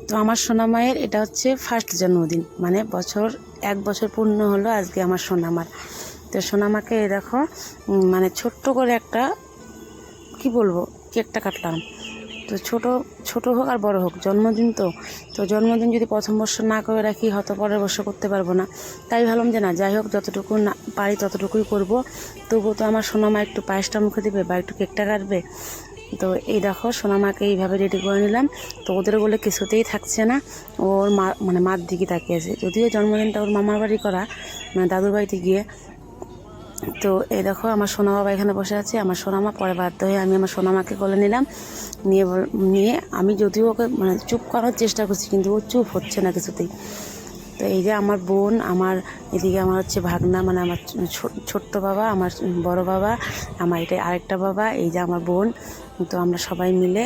তো আমার সোনামায়ের এটা হচ্ছে ফার্স্ট জন্মদিন, মানে এক বছর পূর্ণ হলো আজকে আমার সোনামার। তো সোনামাকে দেখো মানে ছোট্ট করে একটা কি বলবো কেকটা কাটলাম। তো ছোট হোক আর বড় হোক জন্মদিন, তো জন্মদিন যদি প্রথম বর্ষ না করে রাখি হয়তো পরের বর্ষ করতে পারবো না। তাই ভাবলাম যে না, যাই হোক যতটুকু না পারি ততটুকুই করব। তবুও তো আমার সোনামা একটু পায়েসটা মুখে দিবে বা একটু কেকটা কাটবে। তো এই দেখো সোনামাকে এইভাবে রেডি করে নিলাম। তো ওদের বলে কিছুতেই থাকছে না, ওর মা মানে মার দিকে তাকিয়েছে। যদিও জন্মদিনটা ওর মামার বাড়ি করা, মানে দাদুর বাড়িতে গিয়ে। তো এই দেখো আমার সোনা বাবা এখানে বসে আছে। আমার সোনামা পরে বাধ্য হয়ে আমি আমার সোনামাকে কোলে নিলাম। নিয়ে আমি যদিও ওকে মানে চুপ করার চেষ্টা করছি, কিন্তু ও চুপ হচ্ছে না কিছুতেই। তো এই যে আমার বোন, আমার এদিকে আমার হচ্ছে ভাগনা, মানে আমার ছোট্ট বাবা, আমার বড় বাবা, আমার এটা আরেকটা বাবা, এই যে আমার বোন। তো আমরা সবাই মিলে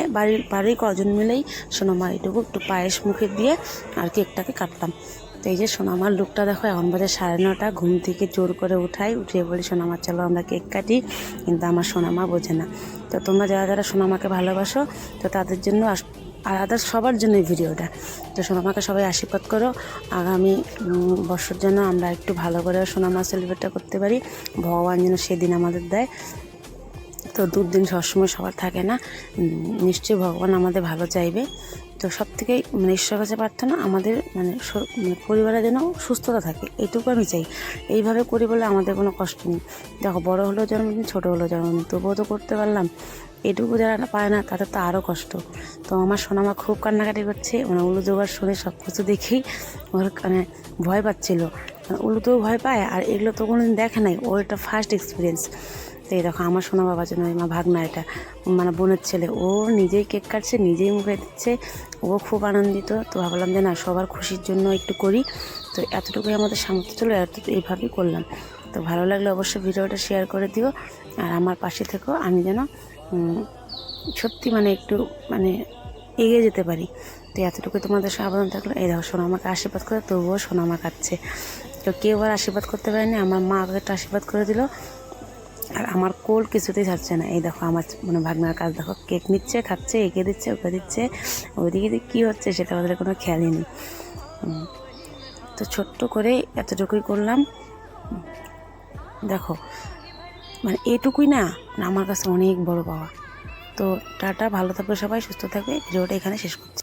বাড়ির কজন মিলেই সোনামা এটুকু একটু পায়েস মুখে দিয়ে আর কেকটাকে কাটলাম। তো এই যে সোনামার লুকটা দেখো, এখন বাজে 9:30। ঘুম থেকে জোর করে উঠিয়ে বলি সোনামা চলো আমরা কেক কাটি, কিন্তু আমার সোনামা বোঝে না। তো তোমরা যারা সোনামাকে ভালোবাসো তো তাদের জন্য আর আদার্স সবার জন্য এই ভিডিওটা। তো সোনামাকে সবাই আশীর্বাদ করো, আগামী বছর যেন আমরা একটু ভালো করে সোনামা সেলিব্রেটটা করতে পারি। ভগবান যেন সেদিন আমাদের দেয়। তো দুর্দিন সবসময় সবার থাকে না, নিশ্চয়ই ভগবান আমাদের ভালো চাইবে। তো সব থেকে মানে ঈশ্বরের কাছে প্রার্থনা আমাদের মানে পরিবারে যেন সুস্থতা থাকে, এইটুকু আমি চাই। এইভাবে করি বলে আমাদের কোনো কষ্ট নেই। দেখো বড় হলেও জন্মদিন, ছোটো হলেও জন্মদিন, তবুও তো করতে পারলাম। এটুকু যারা পায় না তাদের তো আরও কষ্ট। তো আমার সোনামা খুব কান্নাকাটি করছে, মানে উলু জোগাড় শুনে সব কিছু দেখেই ওর মানে ভয় পাচ্ছিল। উলুতেও ভয় পায়, আর এগুলো তো কোনোদিন দেখে নাই, ওর এটা ফার্স্ট এক্সপিরিয়েন্স। তো এই দেখো আমার সোনা বাবার জন্য আমার ভাগনা, এটা মানে বোনের ছেলে, ও নিজেই কেক কাটছে, নিজেই মুখে দিচ্ছে, ও খুব আনন্দিত। তো ভাবলাম যে না, সবার খুশির জন্য একটু করি। তো এতটুকুই আমাদের সামর্থ্য ছিল, এইভাবেই করলাম। তো ভালো লাগলে অবশ্যই ভিডিওটা শেয়ার করে দিও, আর আমার পাশে থেকো, আমি যেন সত্যি মানে একটু মানে এগিয়ে যেতে পারি। তো এতটুকুই তোমাদের সাবধান থাকলো। এই দেখো সোনা আমাকে আশীর্বাদ করে, তবুও সোনা আমা কাটছে। তো কেউ আর আশীর্বাদ করতে পারেনি, আমার মা আগে একটা আশীর্বাদ করে দিল। আর আমার কোল কিছুতেই ছাড়ছে না। এই দেখো আমার মানে ভাগনার কাজ দেখো, কেক নিচ্ছে, খাচ্ছে, এঁকে দিচ্ছে, ওকে দিচ্ছে, ওইদিকে কী হচ্ছে সেটা ওদের কোনো খেয়ালই নেই। তো ছোট্ট করে এতটুকুই করলাম। দেখো মানে এটুকুই না, আমার কাছে অনেক বড় পাওয়া। তো টাটা, ভালো থাকবে সবাই, সুস্থ থাকবে। ভিডিওটা এখানে শেষ করছি।